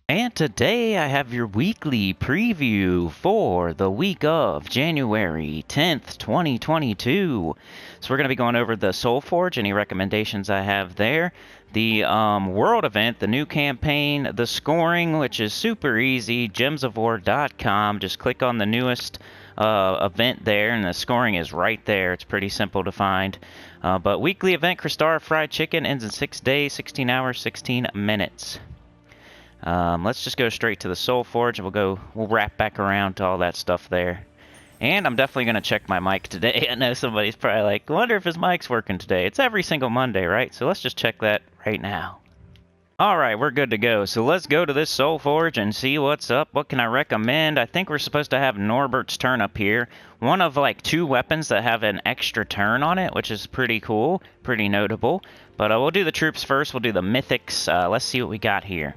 And today I have your weekly preview for the week of January 10th, 2022. So we're going to be going over the SOULFORGE, any recommendations I have there, the world event, the new campaign, the scoring, which is super easy, gemsofwar.com. Just click on the newest event there, and the scoring is right there. It's pretty simple to find. But weekly event, Crystara Fried Chicken, ends in 6 days, 16 hours, 16 minutes. Let's just go straight to the SOULFORGE, and we'll wrap back around to all that stuff there. And I'm definitely going to check my mic today. I know somebody's probably like, wonder if his mic's working today. It's every single Monday, right? So let's just check that right now. Alright, we're good to go. So let's go to this SOULFORGE and see what's up. What can I recommend? I think we're supposed to have Norbert's turn up here. One of like 2 weapons that have an extra turn on it, which is pretty cool, pretty notable. But we'll do the troops first. We'll do the mythics. Let's see what we got here.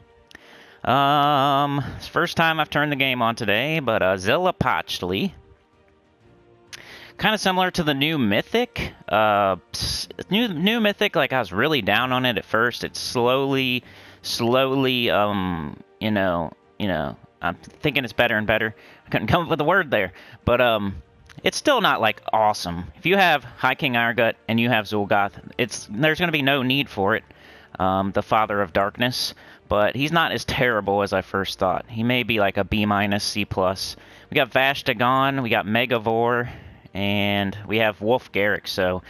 It's the first time I've turned the game on today, but Zillapachli. Kind of similar to the new Mythic. New Mythic, like I was really down on it at first. It's slowly, I'm thinking it's better and better. I couldn't come up with a word there. But, it's still not, like, awesome. If you have High King Irongut and you have Zul'Goth, there's going to be no need for it. The Father of Darkness. But he's not as terrible as I first thought. He may be like a B-, C+. We got Vashtagon, we got Megavore, and we have Wolf Garrick. So,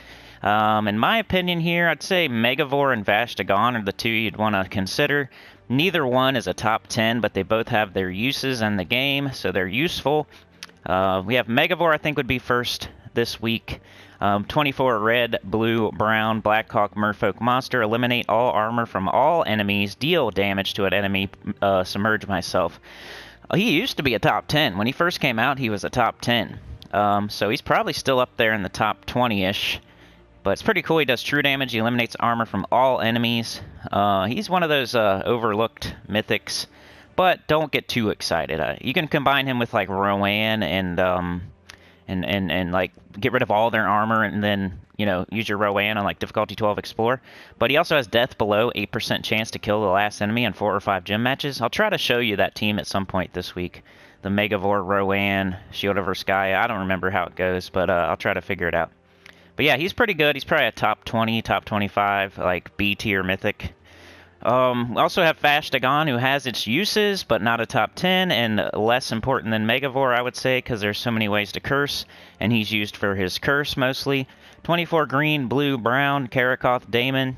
in my opinion here, I'd say Megavore and Vashtagon are the 2 you'd want to consider. Neither one is a top 10, but they both have their uses in the game, so they're useful. We have Megavore, I think, would be first this week. 24 red, blue, brown, Blackhawk, Merfolk monster. Eliminate all armor from all enemies. Deal damage to an enemy. Submerge myself. He used to be a top 10. When he first came out, he was a top 10. So he's probably still up there in the top 20-ish. But it's pretty cool. He does true damage. He eliminates armor from all enemies. He's one of those overlooked mythics. But don't get too excited. You can combine him with like Rowan and like get rid of all their armor and then, use your Rowan on like difficulty 12 Explore. But he also has death below, 8% chance to kill the last enemy in 4 or 5 gym matches. I'll try to show you that team at some point this week. The Megavore, Rowan, Shield over Sky. I don't remember how it goes, but I'll try to figure it out. But yeah, he's pretty good. He's probably a top 20, top 25, like B tier mythic. We also have Vashtagon, who has its uses, but not a top 10, and less important than Megavore, I would say, because there's so many ways to curse, and he's used for his curse, mostly. 24 green, blue, brown, Karakoth, Daemon.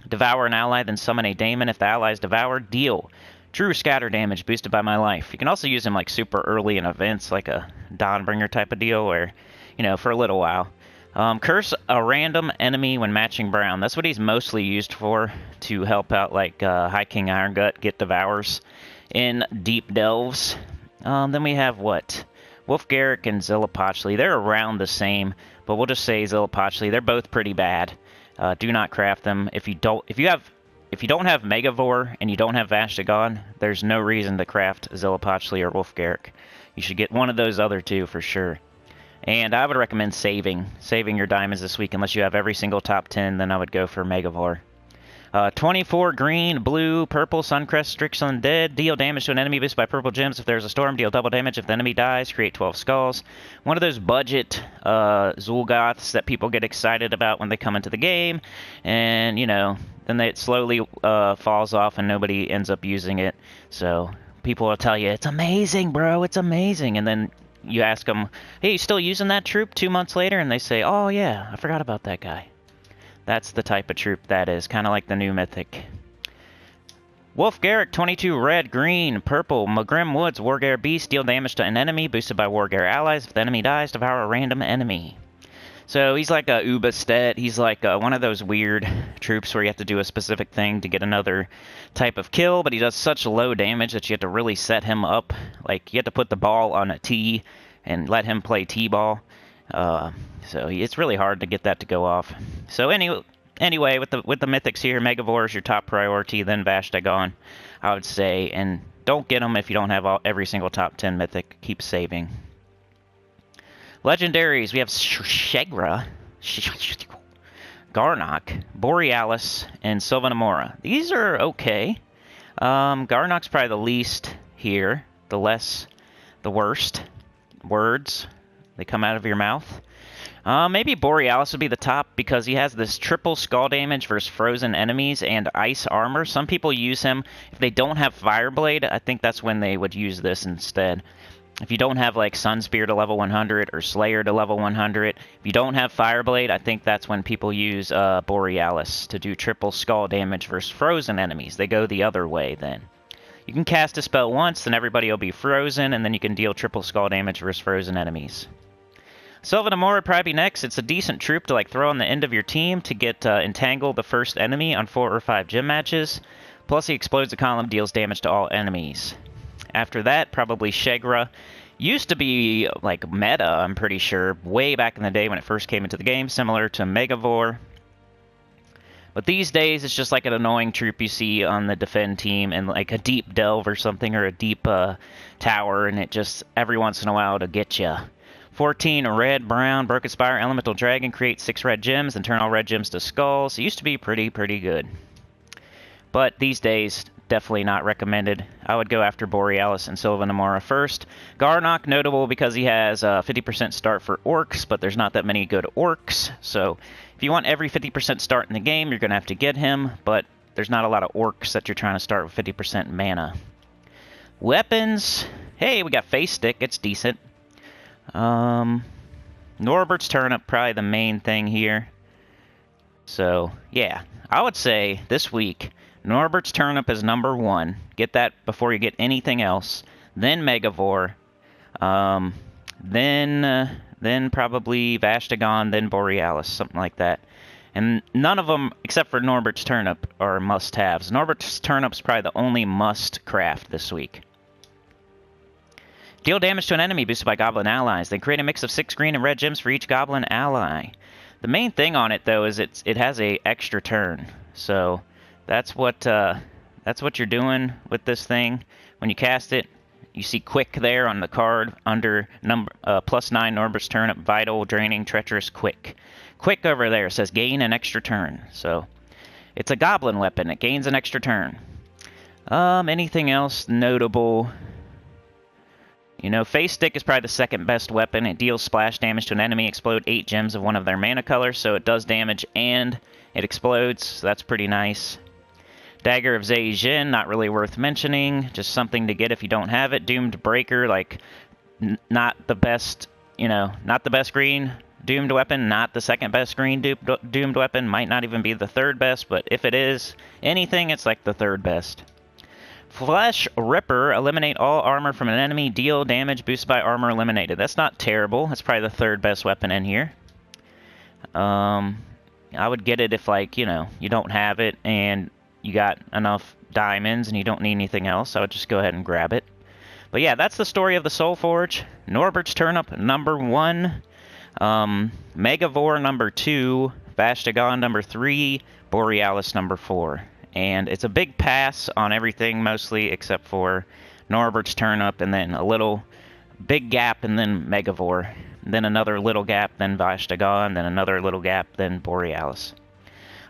Devour an ally, then summon a Daemon. If the ally is devoured, deal true scatter damage, boosted by my life. You can also use him, like, super early in events, like a Dawnbringer type of deal, or, for a little while. Curse a random enemy when matching brown. That's what he's mostly used for, to help out like High King Irongut get devours in deep delves. Then we have what? Wolf Garrick and Zillapachli. They're around the same, but we'll just say Zillapachli. They're both pretty bad. Do not craft them. If you don't have Megavore and you don't have Vashtagon, there's no reason to craft Zillapachli or Wolf Garrick. You should get one of those other 2 for sure. And I would recommend saving your diamonds this week. Unless you have every single top 10, then I would go for Megavore. 24 green, blue, purple, Suncrest, Strix Undead. Deal damage to an enemy boosted by purple gems. If there's a storm, deal double damage. If the enemy dies, create 12 skulls. One of those budget Zul'Goths that people get excited about when they come into the game. And, then it slowly falls off and nobody ends up using it. So people will tell you, it's amazing, bro, it's amazing. And then you ask them, hey, you still using that troop 2 months later? And they say, oh, yeah, I forgot about that guy. That's the type of troop that is, kind of like the new mythic. Wolf Garrick, 22 red, green, purple, Magrim Woods, Wargare Beast, deal damage to an enemy, boosted by Wargare allies. If the enemy dies, devour a random enemy. So he's like a Ubastet. He's like one of those weird troops where you have to do a specific thing to get another type of kill, but he does such low damage that you have to really set him up. Like, you have to put the ball on a tee and let him play T-ball. So it's really hard to get that to go off. So anyway, with the mythics here, Megavore is your top priority, then Vashtagon, I would say. And don't get them if you don't have every single top 10 mythic. Keep saving. Legendaries, we have Shegra, Garnock, Borealis, and Sylvanamora. These are okay. Garnock's probably the least here. The worst words. They come out of your mouth. Maybe Borealis would be the top because he has this triple skull damage versus frozen enemies and ice armor. Some people use him if they don't have Fireblade. I think that's when they would use this instead. If you don't have like Sunspear to level 100 or Slayer to level 100, if you don't have Fireblade, I think that's when people use Borealis to do triple skull damage versus frozen enemies. They go the other way then. You can cast a spell once, then everybody will be frozen, and then you can deal triple skull damage versus frozen enemies. Sylvan Amore would probably be next. It's a decent troop to like throw on the end of your team to get entangle the first enemy on 4 or 5 gym matches. Plus he explodes a column, deals damage to all enemies. After that, probably Shegra. Used to be like meta, I'm pretty sure, way back in the day when it first came into the game, similar to Megavore. But these days, it's just like an annoying troop you see on the defend team in like a deep delve or something, or a deep tower, and it just every once in a while to get you. 14 red, brown, Broken Spire, Elemental Dragon, create 6 red gems and turn all red gems to skulls. It used to be pretty good. But these days, definitely not recommended. I would go after Borealis and Sylvan Amore first. Garnock, notable because he has 50% start for orcs, but there's not that many good orcs. So if you want every 50% start in the game, you're going to have to get him, but there's not a lot of orcs that you're trying to start with 50% mana. Weapons. Hey, we got Face Stick. It's decent. Norbert's Turnip, probably the main thing here. So, yeah. I would say this week, Norbert's Turnip is number 1. Get that before you get anything else. Then Megavore. Then probably Vastagon, then Borealis, something like that. And none of them, except for Norbert's Turnip, are must-haves. Norbert's Turnip's probably the only must-craft this week. Deal damage to an enemy boosted by goblin allies. Then create a mix of 6 green and red gems for each goblin ally. The main thing on it, though, is it has a extra turn. So that's what you're doing with this thing. When you cast it, you see Quick there on the card under number +9 Norbert's Turnip, Vital, Draining, Treacherous, Quick. Quick over there says gain an extra turn. So it's a goblin weapon. It gains an extra turn. Anything else notable? You know, Face Stick is probably the second best weapon. It deals splash damage to an enemy, explode 8 gems of one of their mana colors, so it does damage and it explodes, so that's pretty nice. Dagger of Zhejian, not really worth mentioning, just something to get if you don't have it. Doomed Breaker, like, not the best, not the best green doomed weapon, not the second best green doomed weapon, might not even be the third best, but if it is anything, it's like the third best. Flesh Ripper, eliminate all armor from an enemy, deal damage boosted by armor eliminated. That's not terrible. That's probably the third best weapon in here. I would get it if, like, you don't have it and you got enough diamonds and you don't need anything else. I would just go ahead and grab it. But yeah, that's the story of the SOULFORGE. Norbert's Turnip, number 1. Megavore, number 2. Vastagon, number 3. Borealis, number 4. And it's a big pass on everything, mostly, except for Norbert's Turnip, and then a little big gap, and then Megavore. And then another little gap, then Vastagon, then another little gap, then Borealis.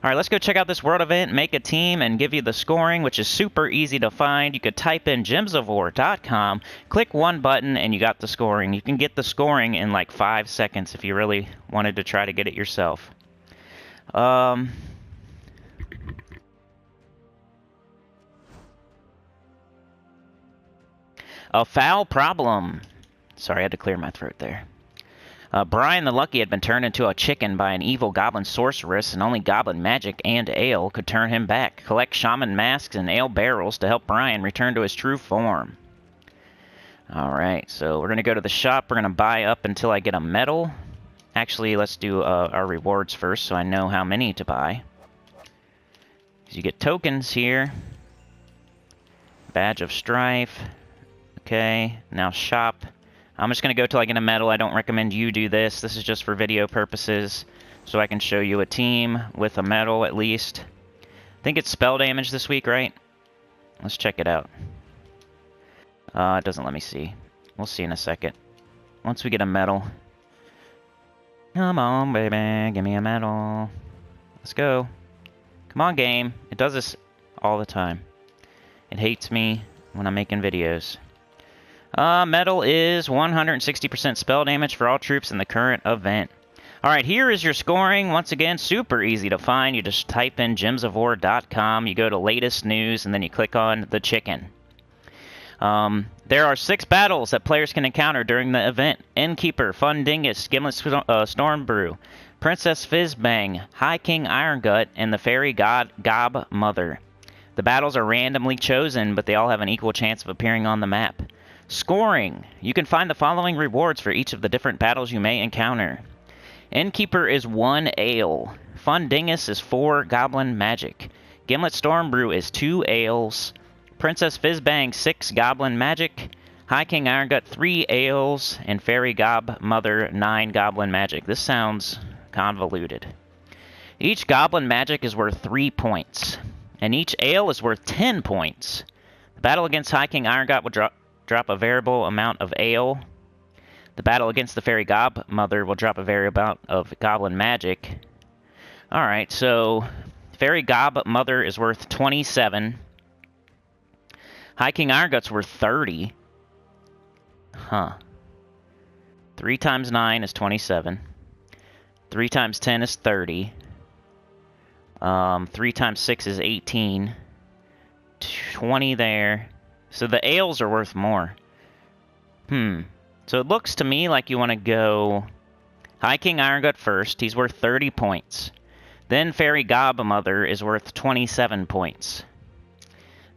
Alright, let's go check out this world event, make a team, and give you the scoring, which is super easy to find. You could type in gemsofwar.com, click one button, and you got the scoring. You can get the scoring in like 5 seconds if you really wanted to try to get it yourself. A foul problem. Sorry, I had to clear my throat there. Brian the Lucky had been turned into a chicken by an evil goblin sorceress, and only goblin magic and ale could turn him back. Collect shaman masks and ale barrels to help Brian return to his true form. Alright, so we're going to go to the shop. We're going to buy up until I get a medal. Actually, let's do our rewards first so I know how many to buy. Because you get tokens here. Badge of Strife. Okay, now shop. I'm just going to go till I get a medal. I don't recommend you do this. This is just for video purposes, so I can show you a team with a medal at least. I think it's spell damage this week, right? Let's check it out. It doesn't let me see. We'll see in a second. Once we get a medal. Come on, baby. Give me a medal. Let's go. Come on, game. It does this all the time. It hates me when I'm making videos. Metal is 160% spell damage for all troops in the current event. Alright, here is your scoring. Once again, super easy to find. You just type in gemsofwar.com, you go to latest news, and then you click on the chicken. There are 6 battles that players can encounter during the event. Innkeeper, Fundingus, Gimlet Stormbrew, Princess Fizzbang, High King Irongut, and the Fairy God Gob Mother. The battles are randomly chosen, but they all have an equal chance of appearing on the map. Scoring. You can find the following rewards for each of the different battles you may encounter. Innkeeper is 1 ale. Fundingus is 4 goblin magic. Gimlet Stormbrew is 2 ales. Princess Fizzbang 6 goblin magic. High King Irongut 3 ales. And Fairy Gob Mother 9 goblin magic. This sounds convoluted. Each goblin magic is worth 3 points. And each ale is worth 10 points. The battle against High King Irongut will drop a variable amount of ale. The battle against the Fairy Gob Mother will drop a variable amount of goblin magic. Alright, so Fairy Gob Mother is worth 27. High King Iron-Gut's worth 30. Huh. 3 times 9 is 27. 3 times 10 is 30. 3 times 6 is 18. 20 there. So the ales are worth more. So it looks to me like you want to go High King Irongut first. He's worth 30 points. Then Fairy Gob Mother is worth 27 points.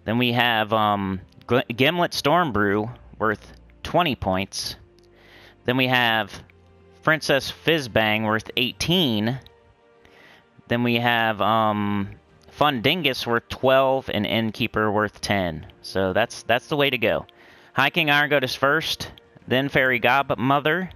Then we have Gimlet Stormbrew worth 20 points. Then we have Princess Fizzbang worth 18. Then we have Fundingus worth 12 and Innkeeper worth 10. So that's the way to go. High King Irongut is first. Then Fairy Gob Mother,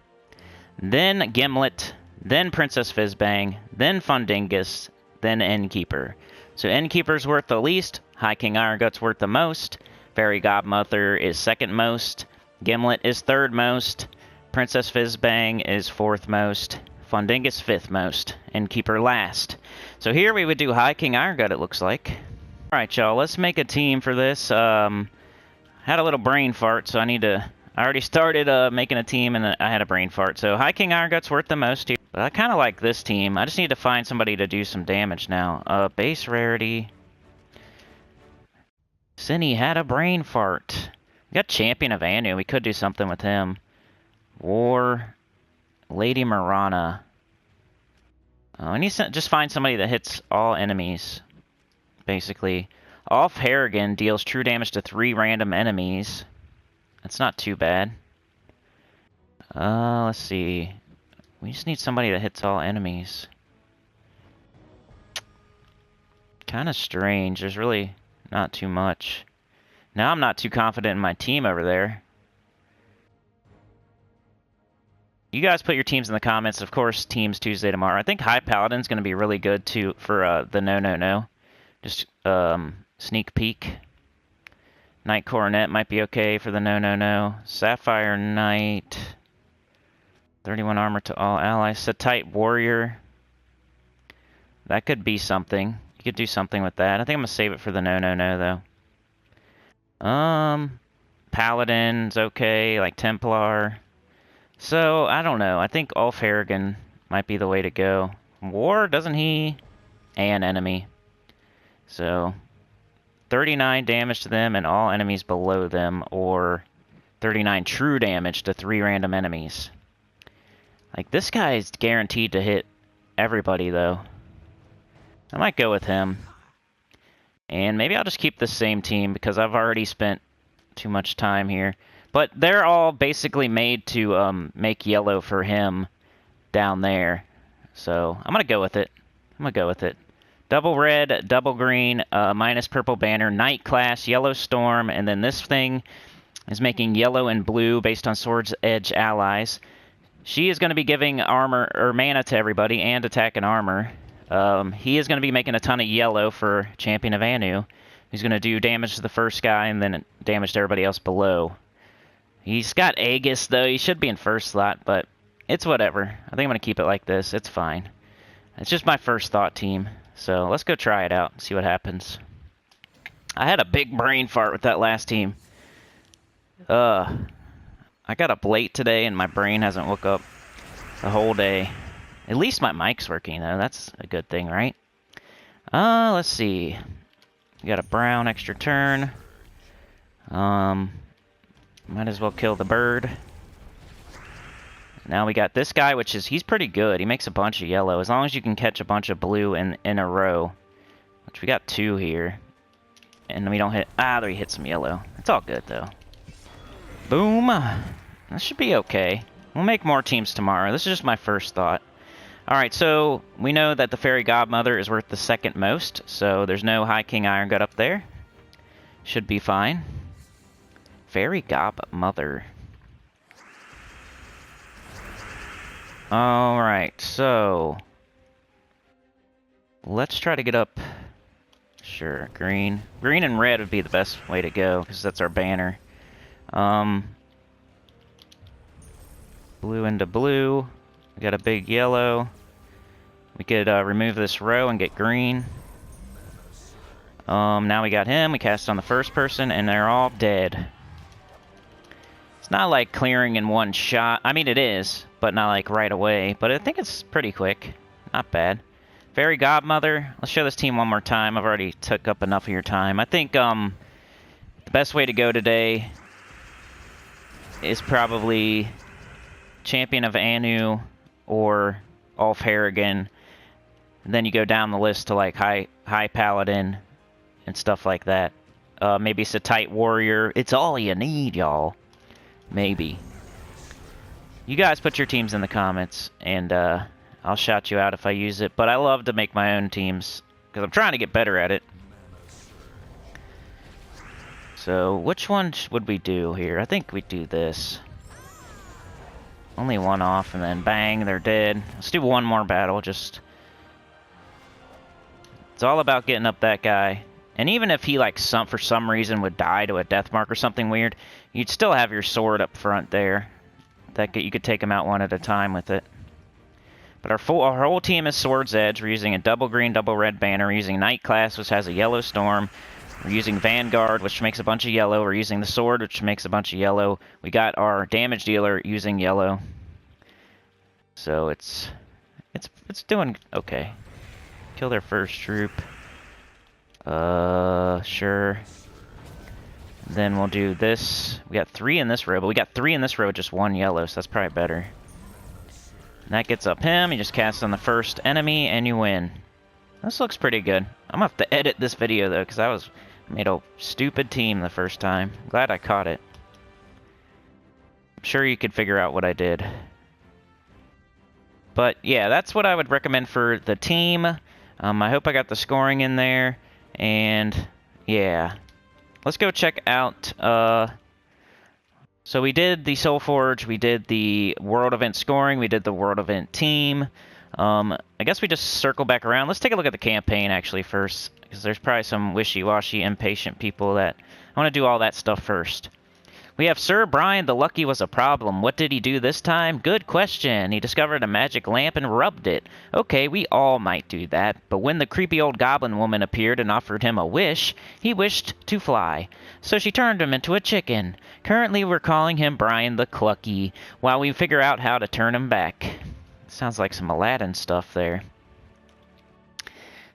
then Gimlet, then Princess Fizzbang, then Fundingus, then Innkeeper. So Innkeeper's worth the least, High King Iron-Gut's worth the most, Fairy Gob Mother is second most, Gimlet is third most, Princess Fizzbang is fourth most, Fundingus fifth most, Innkeeper last. So here we would do High King Iron-Gut, it looks like. Alright, y'all, let's make a team for this. Had a little brain fart, so I already started making a team, and I had a brain fart. So High King Iron-Gut's worth the most here. But I kind of like this team. I just need to find somebody to do some damage now. Base rarity. Sinny had a brain fart. We got Champion of Anu. We could do something with him. War. Lady Marana. I need to just find somebody that hits all enemies, basically. Off Harrigan deals true damage to 3 random enemies. That's not too bad. Let's see. We just need somebody that hits all enemies. Kind of strange. There's really not too much. Now I'm not too confident in my team over there. You guys put your teams in the comments. Of course, teams Tuesday tomorrow. I think High Paladin's going to be really good too for the no. Just sneak peek. Knight Coronet might be okay for the no. Sapphire Knight. 31 armor to all allies. Setite Warrior. That could be something. You could do something with that. I think I'm going to save it for the no, though. Paladin's okay. Like Templar. So, I don't know. I think Ulf Harrigan might be the way to go. War, doesn't he? And enemy. So 39 damage to them and all enemies below them, or 39 true damage to 3 random enemies. Like, this guy is guaranteed to hit everybody, though. I might go with him. And maybe I'll just keep the same team, because I've already spent too much time here. But they're all basically made to make yellow for him down there. So, I'm going to go with it. Double red, double green, minus purple banner, Knight class, yellow storm, and then this thing is making yellow and blue based on Sword's Edge allies. She is going to be giving armor or mana to everybody and attack and armor. He is going to be making a ton of yellow for Champion of Anu. He's going to do damage to the first guy and then damage to everybody else below. He's got Aegis, though. He should be in first slot, but it's whatever. I think I'm going to keep it like this. It's fine. It's just my first thought team. So let's go try it out, see what happens. I had a big brain fart with that last team. I got up late today and my brain hasn't woke up the whole day. At least my mic's working though. That's a good thing, right? Let's see. We got a brown extra turn. Might as well kill the bird. Now we got this guy, which is, he's pretty good. He makes a bunch of yellow. As long as you can catch a bunch of blue in a row. Which we got 2 here. And we don't hit, there he hit some yellow. It's all good though. Boom. That should be okay. We'll make more teams tomorrow. This is just my first thought. Alright, so we know that the Fairy Godmother is worth the 2nd most. So there's no High King Iron Gut up there. Should be fine. Fairy Godmother. Alright, so let's try to get up. Sure, green. Green and red would be the best way to go, because that's our banner. Blue into blue. We got a big yellow. We could remove this row and get green. Now we got him. We cast on the first person, and they're all dead. It's not like clearing in one shot. I mean, it is, but not like right away. But I think it's pretty quick. Not bad. Fairy Godmother. Let's show this team one more time. I've already took up enough of your time. I think the best way to go today is probably Champion of Anu or Ulf Harrigan. And then you go down the list to like High Paladin and stuff like that. Maybe it's a tight warrior. It's all you need, y'all. Maybe. You guys put your teams in the comments, and I'll shout you out if I use it. But I love to make my own teams, because I'm trying to get better at it. So, which one would we do here? I think we do this. Only one off, and then bang, they're dead. Let's do one more battle, just... It's all about getting up that guy. And even if he, like, for some reason would die to a death mark or something weird, you'd still have your sword up front there. You could take him out one at a time with it. But our whole team is Sword's Edge. We're using a double green, double red banner. We're using Night Class, which has a yellow storm. We're using Vanguard, which makes a bunch of yellow. We're using the sword, which makes a bunch of yellow. We got our damage dealer using yellow. So it's doing okay. Kill their first troop. Sure. Then we'll do this. We got 3 in this row, but we got 3 in this row with just 1 yellow, so that's probably better. And that gets up him. You just cast on the first enemy, and you win. This looks pretty good. I'm gonna have to edit this video, though, because I made a stupid team the first time. Glad I caught it. I'm sure you could figure out what I did. But, yeah, that's what I would recommend for the team. I hope I got the scoring in there. And, yeah. Let's go check out, so we did the SOULFORGE, we did the World Event scoring, we did the World Event team. I guess we just circle back around. Let's take a look at the campaign, actually, first. Because there's probably some wishy-washy, impatient people that... I want to do all that stuff first. We have Sir Brian the Lucky was a problem. What did he do this time? Good question. He discovered a magic lamp and rubbed it. Okay, we all might do that. But when the creepy old goblin woman appeared and offered him a wish, he wished to fly. So she turned him into a chicken. Currently, we're calling him Brian the Clucky, while we figure out how to turn him back. Sounds like some Aladdin stuff there.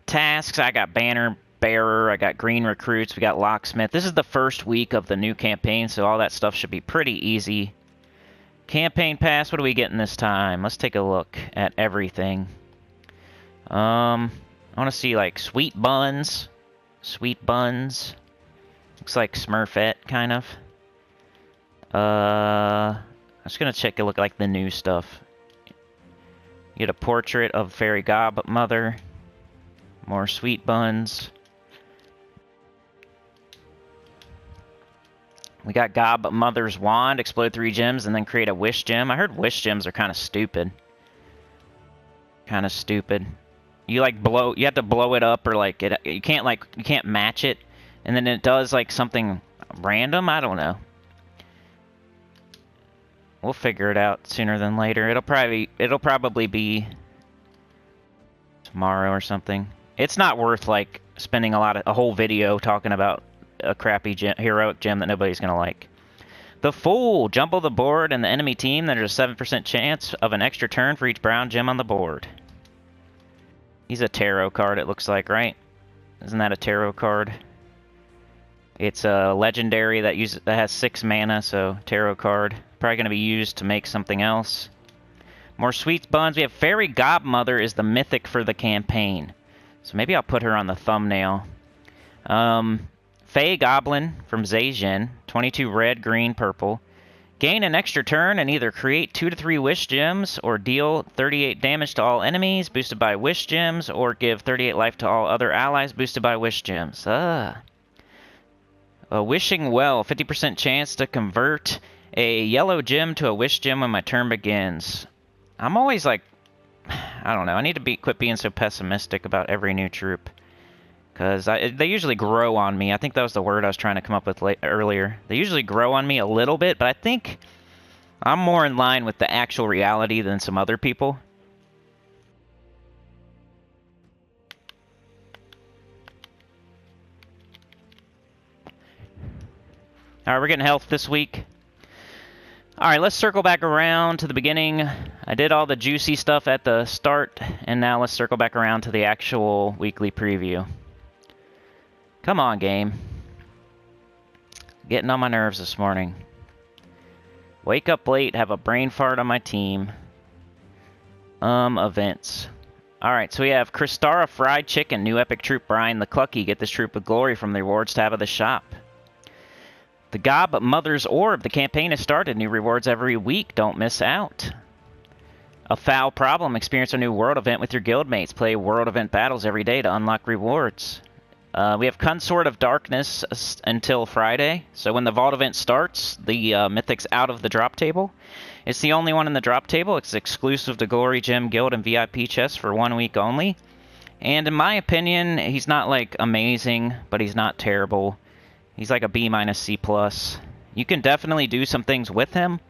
Tasks, I got banner bearer, I got green recruits, we got locksmith. This is the first week of the new campaign, so all that stuff should be pretty easy. Campaign pass, what are we getting this time? Let's take a look at everything. I want to see, like, sweet buns. Sweet buns. Looks like Smurfette, kind of. I'm just going to check a look like the new stuff. Get a portrait of Fairy Godmother. More sweet buns. We got Godmother's wand, explode 3 gems, and then create a wish gem. I heard wish gems are kind of stupid. Kind of stupid. You like you have to blow it up, or like you can't match it, and then it does like something random. I don't know. We'll figure it out sooner than later. It'll probably be tomorrow or something. It's not worth like spending a whole video talking about a crappy heroic gem that nobody's going to like. The Fool. Jumble the board and the enemy team. There's a 7% chance of an extra turn for each brown gem on the board. He's a tarot card, it looks like, right? Isn't that a tarot card? It's a legendary that has 6 mana, so tarot card. Probably going to be used to make something else. More sweets buns. We have Fairy Godmother is the mythic for the campaign. So maybe I'll put her on the thumbnail. Fey Goblin from Zhejian. 22 red, green, purple. Gain an extra turn and either create 2 to 3 wish gems or deal 38 damage to all enemies boosted by wish gems or give 38 life to all other allies boosted by wish gems. Wishing Well. 50% chance to convert a yellow gem to a wish gem when my turn begins. I'm always like, I don't know, I need to quit being so pessimistic about every new troop. Because they usually grow on me. I think that was the word I was trying to come up with earlier. They usually grow on me a little bit, but I think I'm more in line with the actual reality than some other people. Alright, we're getting health this week. Alright, let's circle back around to the beginning. I did all the juicy stuff at the start, and now let's circle back around to the actual weekly preview. Come on, game. Getting on my nerves this morning. Wake up late, have a brain fart on my team. Events. Alright, so we have Kristara Fried Chicken, new epic troop Brian the Clucky. Get this troop with glory from the rewards tab of the shop. The Gob Mother's Orb. The campaign has started. New rewards every week. Don't miss out. A Foul Problem. Experience a new world event with your guildmates. Play world event battles every day to unlock rewards. We have Consort of Darkness until Friday. So when the Vault event starts, the Mythic's out of the drop table. It's the only one in the drop table. It's exclusive to Glory Gem Guild and VIP chests for 1 week only. And in my opinion, he's not like amazing, but he's not terrible. He's like a B- C+. You can definitely do some things with him,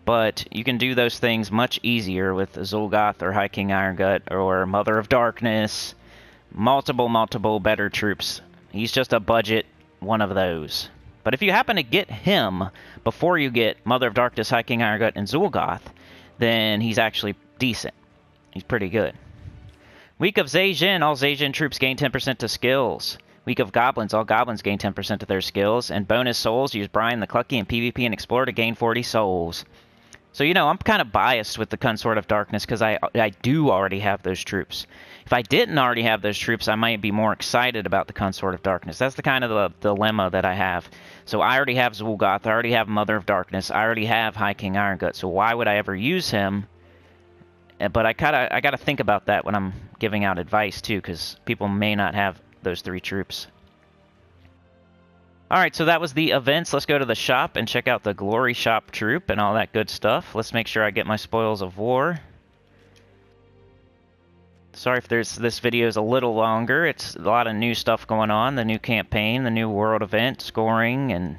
but you can do those things much easier with Zul'Goth or High King Irongut or Mother of Darkness. Multiple better troops. He's just a budget one of those. But if you happen to get him before you get Mother of Darkness, High King Irongut, and Zul'Goth, then he's actually decent. He's pretty good. Week of Zhejian. All Zhejian troops gain 10% to skills. Week of Goblins. All Goblins gain 10% to their skills. And bonus souls. Use Brian the Clucky in PvP and Explore to gain 40 souls. So, you know, I'm kind of biased with the Consort of Darkness because I do already have those troops. If I didn't already have those troops, I might be more excited about the Consort of Darkness. That's the kind of the dilemma that I have. So I already have Zul'Goth. I already have Mother of Darkness. I already have High King Irongut. So why would I ever use him? But I got to think about that when I'm giving out advice, too, because people may not have those 3 troops. Alright, so that was the events. Let's go to the shop and check out the Glory Shop troop and all that good stuff. Let's make sure I get my Spoils of War. Sorry if this video is a little longer. It's a lot of new stuff going on. The new campaign, the new world event, scoring, and...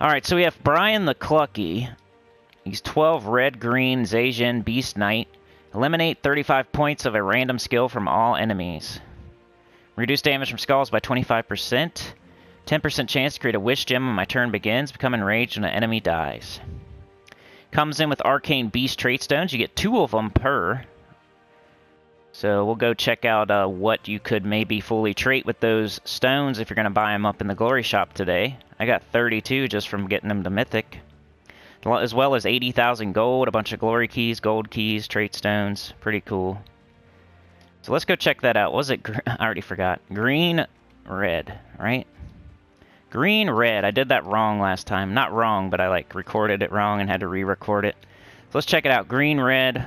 Alright, so we have Brian the Clucky. He's 12 red, green, Zhejian, Beast Knight. Eliminate 35 points of a random skill from all enemies. Reduce damage from skulls by 25%. 10% chance to create a wish gem when my turn begins. Become enraged when an enemy dies. Comes in with Arcane Beast trait stones. You get 2 of them per. So we'll go check out what you could maybe fully trait with those stones if you're going to buy them up in the Glory Shop today. I got 32 just from getting them to Mythic. As well as 80,000 gold, a bunch of Glory keys, gold keys, trait stones. Pretty cool. So let's go check that out. What was it? I already forgot. Green, red, right? Green, red. I did that wrong last time. Not wrong, but I like recorded it wrong and had to re-record it. So let's check it out. Green, red,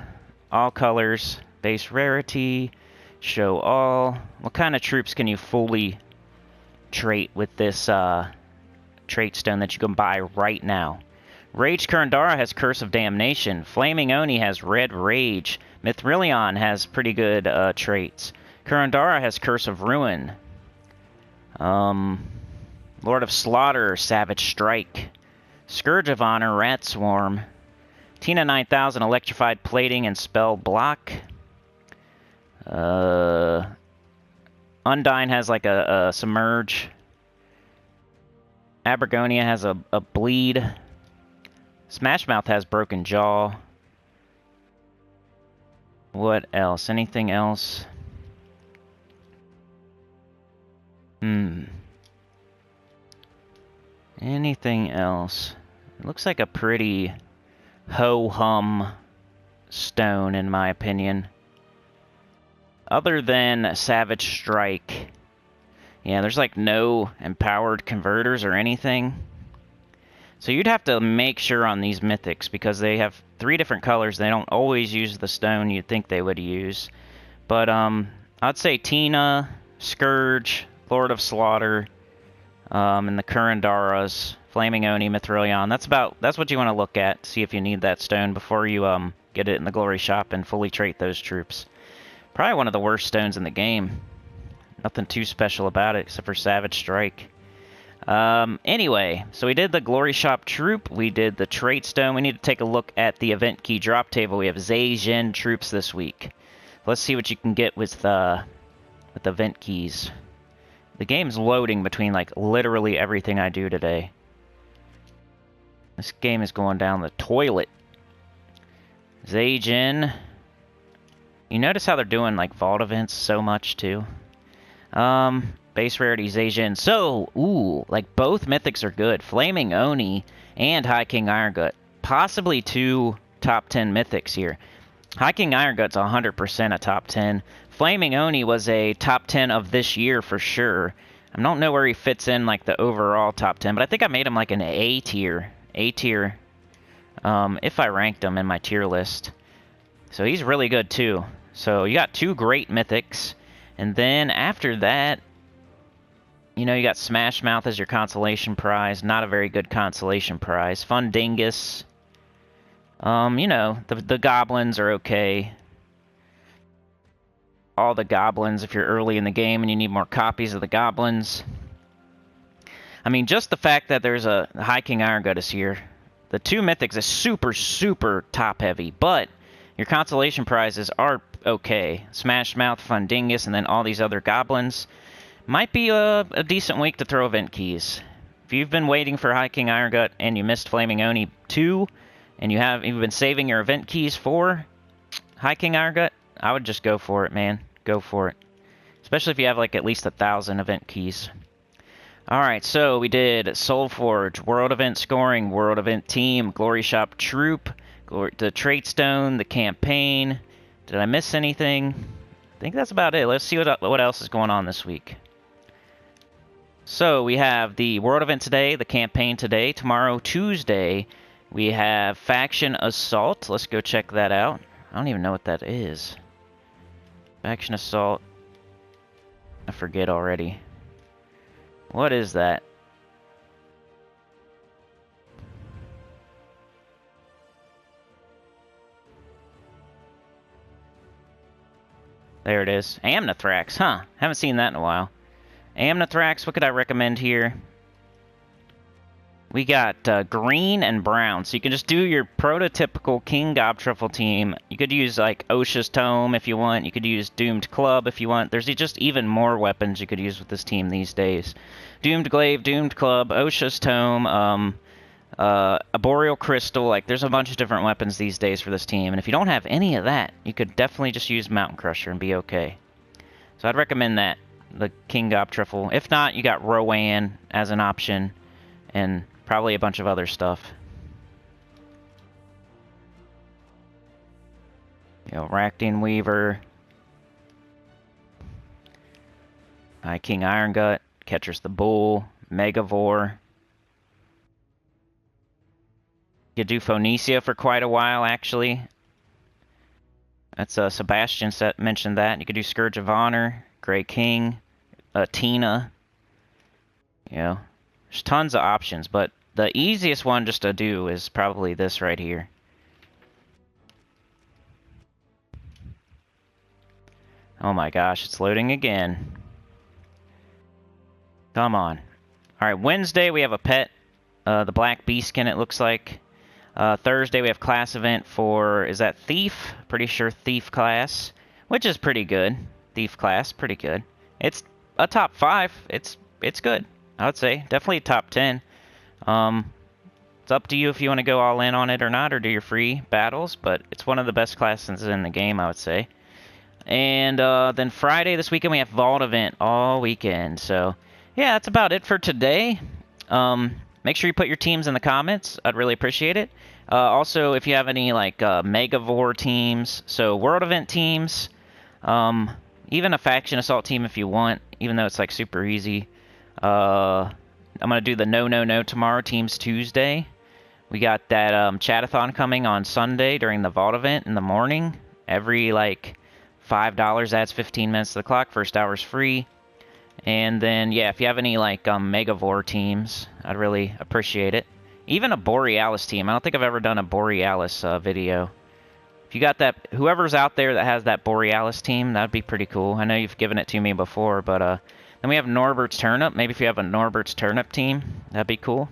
all colors, base rarity, show all. What kind of troops can you fully trait with this trait stone that you can buy right now? Rage Kurandara has Curse of Damnation. Flaming Oni has Red Rage. Mithrilion has pretty good traits. Kurandara has Curse of Ruin. Lord of Slaughter, Savage Strike. Scourge of Honor, Rat Swarm. Tina 9000, Electrified Plating and Spell Block. Undyne has like a Submerge. Abergonia has a bleed. Smashmouth has broken jaw. What else? Anything else? Anything else? It looks like a pretty ho-hum stone, in my opinion. Other than Savage Strike. Yeah, there's like no empowered converters or anything. So you'd have to make sure on these mythics, because they have 3 different colors. They don't always use the stone you'd think they would use. But I'd say Tina, Scourge, Lord of Slaughter, and the Kurandaras, Flaming Oni, Mithrilion. That's what you want to look at, see if you need that stone before you get it in the Glory Shop and fully trait those troops. Probably one of the worst stones in the game. Nothing too special about it except for Savage Strike. Anyway, so we did the Glory Shop troop, we did the trait stone. We need to take a look at the event key drop table. We have Zhejian troops this week. Let's see what you can get with event keys. The game's loading between like literally everything I do today. This game is going down the toilet. Zhejian. You notice how they're doing like vault events so much too? Base rarity Zhejian. So, ooh, like both mythics are good. Flaming Oni and High King Irongut. Possibly 2 top 10 mythics here. High King Iron-Gut's 100% a top 10. Flaming Oni was a top 10 of this year for sure. I don't know where he fits in like the overall top 10, but I think I made him like an A tier. A tier. If I ranked him in my tier list. So he's really good too. So you got 2 great mythics. And then after that, you know, you got Smashmouth as your consolation prize. Not a very good consolation prize. Fundingus. You know, the goblins are okay. All the goblins, if you're early in the game and you need more copies of the goblins. I mean, just the fact that there's a High King Irongut is here. The 2 mythics is super, super top heavy, but your consolation prizes are okay. Smashmouth, Fundingus, and then all these other goblins. Might be a decent week to throw event keys. If you've been waiting for High King Irongut and you missed Flaming Oni 2, and you've been saving your event keys for High King Irongut, I would just go for it, man. Go for it. Especially if you have like at least 1,000 event keys. Alright, so we did SOULFORGE, World Event Scoring, World Event Team, Glory Shop Troop, the Trait Stone, the Campaign. Did I miss anything? I think that's about it. Let's see what else is going on this week. So we have the World Event today, the Campaign today. Tomorrow, Tuesday, we have Faction Assault. Let's go check that out. I don't even know what that is. Faction Assault. I forget already. What is that? There it is. Amnithrax, huh? Haven't seen that in a while. Amnithrax, what could I recommend here? We got green and brown, so you can just do your prototypical King Gobtruffle team. You could use like Osha's Tome if you want. You could use Doomed Club if you want. There's just even more weapons you could use with this team these days. Doomed Glaive, Doomed Club, Osha's Tome, a Boreal Crystal. Like, there's a bunch of different weapons these days for this team. And if you don't have any of that, you could definitely just use Mountain Crusher and be okay. So I'd recommend that, the King Gobtruffle. If not, you got Rowan as an option, and probably a bunch of other stuff. You know, Racting Weaver, High King Irongut, Catcher's the Bull, Megavore. You could do Phoenicia for quite a while, actually. That's Sebastian mentioned that. You could do Scourge of Honor, Grey King, Tina. You know, there's tons of options, but the easiest one just to do is probably this right here. Oh my gosh, it's loading again. Come on. Alright, Wednesday we have a pet. The Black Beastkin, it looks like. Thursday we have class event for, is that Thief? Pretty sure Thief class, which is pretty good. Thief class, pretty good. It's a top 5. It's good, I would say. Definitely top 10. It's up to you if you want to go all in on it or not, or do your free battles, but it's one of the best classes in the game, I would say. And then Friday this weekend we have Vault event all weekend. So yeah, that's about it for today. Make sure you put your teams in the comments. I'd really appreciate it. Also, if you have any like Megavore teams, so World event teams, even a Faction Assault team if you want, even though it's like super easy. I'm gonna do the No tomorrow, teams Tuesday. We got that chatathon coming on Sunday during the Vault event in the morning. Every like $5 adds 15 minutes to the clock. First hour's free. And then, yeah, if you have any, like, Megavore teams, I'd really appreciate it. Even a Borealis team. I don't think I've ever done a Borealis video. If you got that, whoever's out there that has that Borealis team, that'd be pretty cool. I know you've given it to me before, but, then we have Norbert's Turnip. Maybe if you have a Norbert's Turnip team, that'd be cool.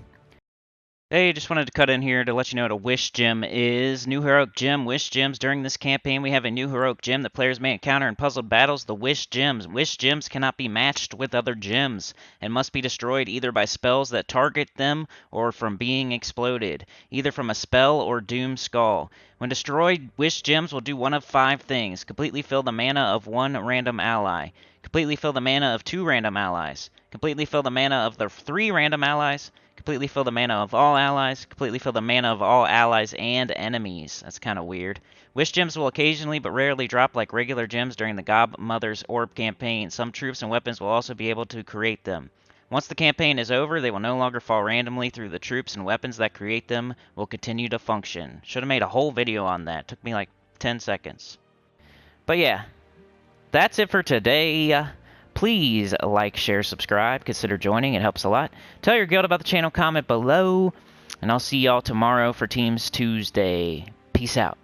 Hey, just wanted to cut in here to let you know what a Wish Gem is. New Heroic Gem, Wish Gems. During this campaign, we have a new Heroic Gem that players may encounter in puzzled battles, the Wish Gems. Wish Gems cannot be matched with other gems and must be destroyed either by spells that target them or from being exploded, either from a spell or Doom Skull. When destroyed, Wish Gems will do one of 5 things. Completely fill the mana of 1 random ally. Completely fill the mana of 2 random allies. Completely fill the mana of the 3 random allies. Completely fill the mana of all allies. Completely fill the mana of all allies and enemies. That's kind of weird. Wish Gems will occasionally but rarely drop like regular gems during the Godmother's Orb campaign. Some troops and weapons will also be able to create them. Once the campaign is over, they will no longer fall randomly through the troops, and weapons that create them will continue to function. Should have made a whole video on that. Took me like 10 seconds. But yeah, that's it for today. Please like, share, subscribe. Consider joining. It helps a lot. Tell your guild about the channel. Comment below. And I'll see y'all tomorrow for Teams Tuesday. Peace out.